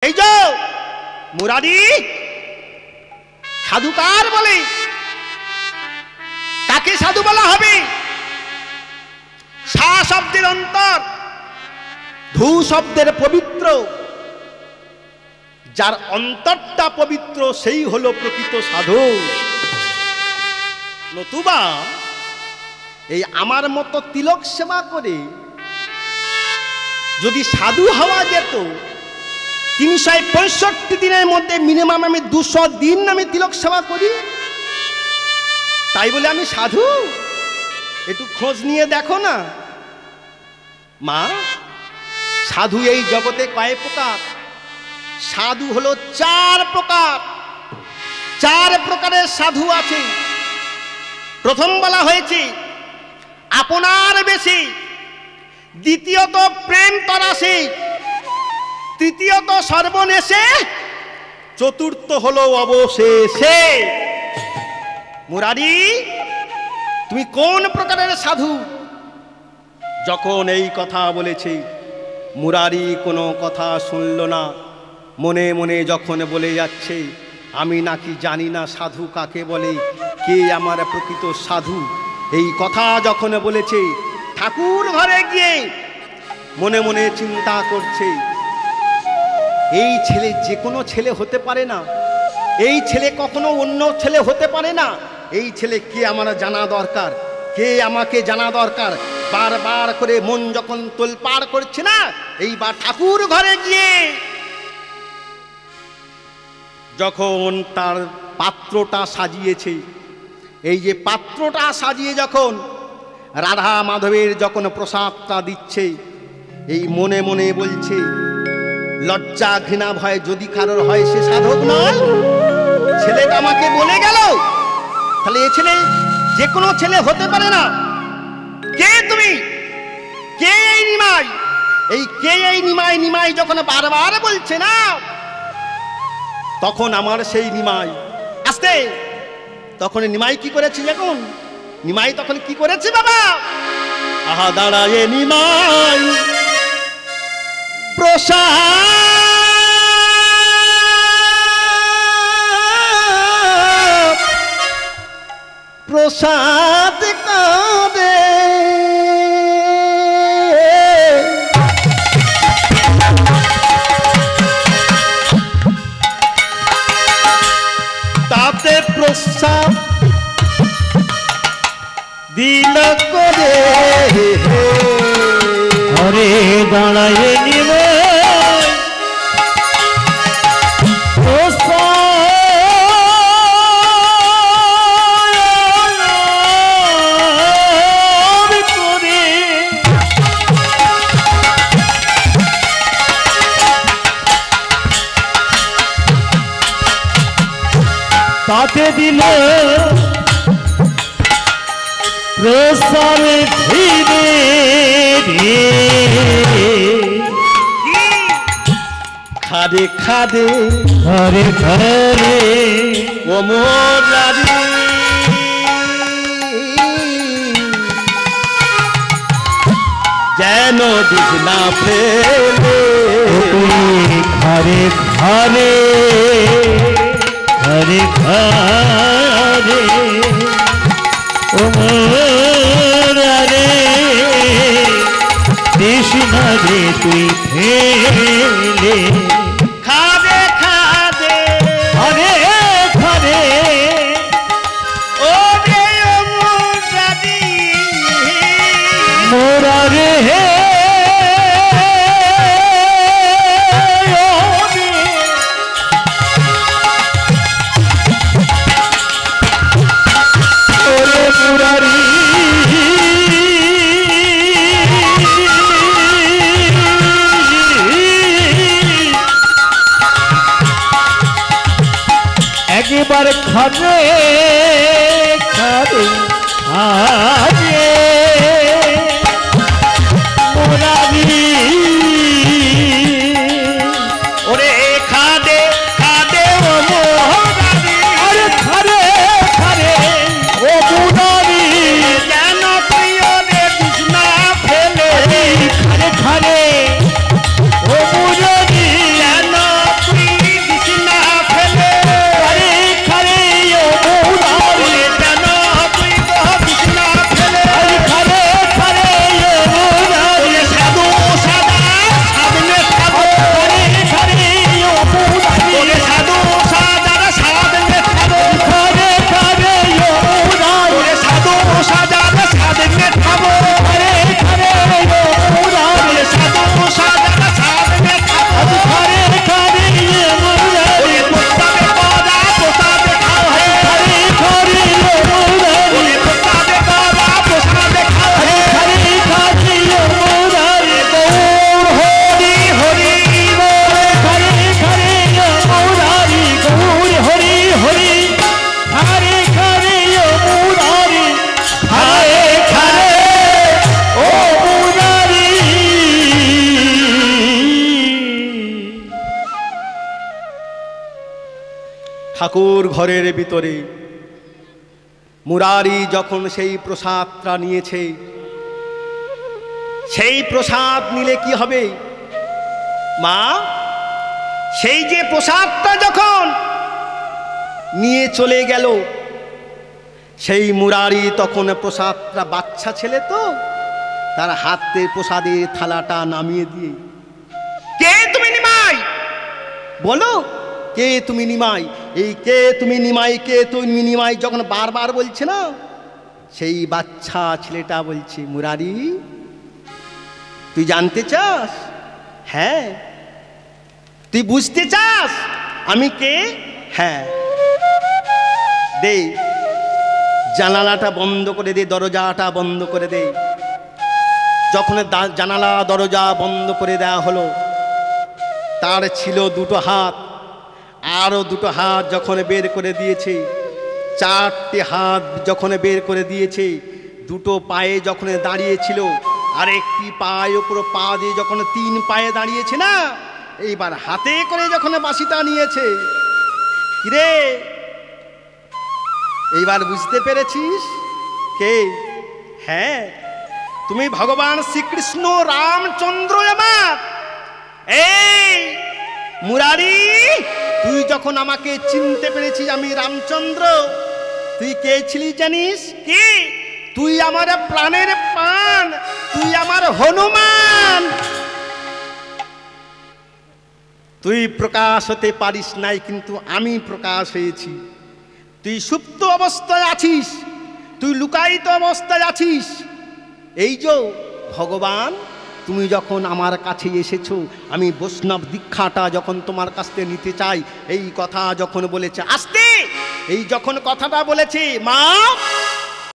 এই যে মুরারি সাধু কার বলে, কাকে সাধু বলা হবে? সা শব্দের অন্তর, ধু শব্দের পবিত্র, যার অন্তরটা পবিত্র সেই হলো প্রকৃত সাধু। নতুবা এই আমার মতো তিলক সেবা করে যদি সাধু হওয়া যেত, 365 দিনের মধ্যে মিনিমাম আমি 200 দিন আমি তিলক সেবা করি, তাই বলে আমি সাধু? একটু খোঁজ নিয়ে দেখো না মা, সাধু এই জগতে কয় প্রকার? সাধু হলো 4 প্রকার। 4 প্রকারের সাধু আছে। প্রথম বলা হয়েছে আপনার বেশি, দ্বিতীয়ত প্রেম তরাসে, তৃতীয়ত সর্বনেশে, চতুর্থ হলো অবশেষে। মুরারি তুমি কোন প্রকারের সাধু? যখন এই কথা বলেছে মুরারি কোনো কথা শুনল না, মনে মনে যখন বলে যাচ্ছে আমি নাকি জানি না সাধু কাকে বলে, কে আমার প্রকৃত সাধু, এই কথা যখন বলেছে ঠাকুর ঘরে গিয়ে মনে মনে চিন্তা করছে এই ছেলে যে কোনো ছেলে হতে পারে না, এই ছেলে কখনো অন্য ছেলে হতে পারে না, এই ছেলে কে আমার জানা দরকার, কে আমাকে জানা দরকার। বারবার করে মন যখন তোলপাড় করছে না, এইবার ঠাকুর ঘরে গিয়ে যখন তার পাত্রটা সাজিয়েছে, এই যে পাত্রটা সাজিয়ে যখন রাধা মাধবের যখন প্রসাদটা দিচ্ছে, এই মনে মনে বলছে লজ্জা ঘৃণা ভয় যদি কারোর হয় সে সাধক নয়। ছেলেটা আমাকে বলে গেল, তাহলে এ ছেলে যে কোনো ছেলে হতে পারে না। কে তুমি? কে এই নিমাই? এই কে এই নিমাই? নিমাই যখন বারবার বলছে না, তখন আমার সেই নিমাই আসতে, তখন নিমাই কি করেছে? এখন নিমাই তখন কি করেছে বাবা? আহা দাঁড়ায় নিমাই প্রসাদ প্রসাদ কাঁদে, তাতে প্রসাদ দিল করে হরে দাঁড়ায় নিবে তাতে দিল প্রসারে ধীরে খাদে খাদে ঘরে ঘরে ও মুরারি যেন দিক না ফেলে, ঘরে ঘরে ঘরে ঘরে ও মুরারে কৃষ্ণ রে তুই ফেলে খাদে খাদে ঘরে ঘরে ও রে ও মুরারি মুরারে একবার খাবে খাবে আরে মুরারি ওরে খাদে খাদে ও মুরারি, আরে খারে খারে ও মুরারি যেন তুই ওরে দিস না ফেলে, খারে খারে ও মুরারি যেন ঠাকুর ঘরের ভিতরে মুরারি যখন সেই প্রসাদটা নিয়েছে, সেই প্রসাদ নিলে কি হবে মা? সেই যে প্রসাদটা যখন নিয়ে চলে গেল, সেই মুরারি তখন প্রসাদটা বাচ্চা ছেলে তো, তার হাতে প্রসাদের থালাটা নামিয়ে দিয়ে, কে তুমি নিমাই? বলো কে তুমি নিমাই? এই কে তুমি নিমাই, কে তুমি নিমাই যখন বারবার বলছে না, সেই বাচ্চা ছেলেটা বলছে, মুরারি তুই জানতে চাস? হ্যাঁ। তুই বুঝতে চাস আমি কে? হ্যাঁ। দে জানালাটা বন্ধ করে দে, দরজাটা বন্ধ করে দে। যখন জানালা দরজা বন্ধ করে দেওয়া হলো, তার ছিল দুটো হাত, আরও দুটো হাত যখন বের করে দিয়েছে, চারটে হাত যখন বের করে দিয়েছে, দুটো পায়ে যখন দাঁড়িয়েছিল, আর একটি পায়ে ওপর পা দিয়ে যখন তিন পায়ে দাঁড়িয়েছে না, এইবার হাতে করে যখন বাঁশিটা নিয়েছে, কিরে এইবার বুঝতে পেরেছিস কে? হ্যাঁ, তুমি ভগবান শ্রীকৃষ্ণ রামচন্দ্র আমার। এই মুরারি, তুই যখন আমাকে চিনতে পেরেছিস আমি রামচন্দ্র, তুই কে ছিলি জানিস কি? তুই আমার প্রাণের প্রাণ, তুই আমার হনুমান। তুই প্রকাশ হতে পারিস নাই, কিন্তু আমি প্রকাশ হয়েছি। তুই সুপ্ত অবস্থায় আছিস, তুই লুকায়িত অবস্থায় আছিস। এই যে ভগবান, তুমি যখন আমার কাছে এসেছো, আমি বৈষ্ণব দীক্ষাটা যখন তোমার কাছ থেকে নিতে চাই, এই কথা যখন বলেছে, আসতে এই যখন কথাটা বলেছে, মা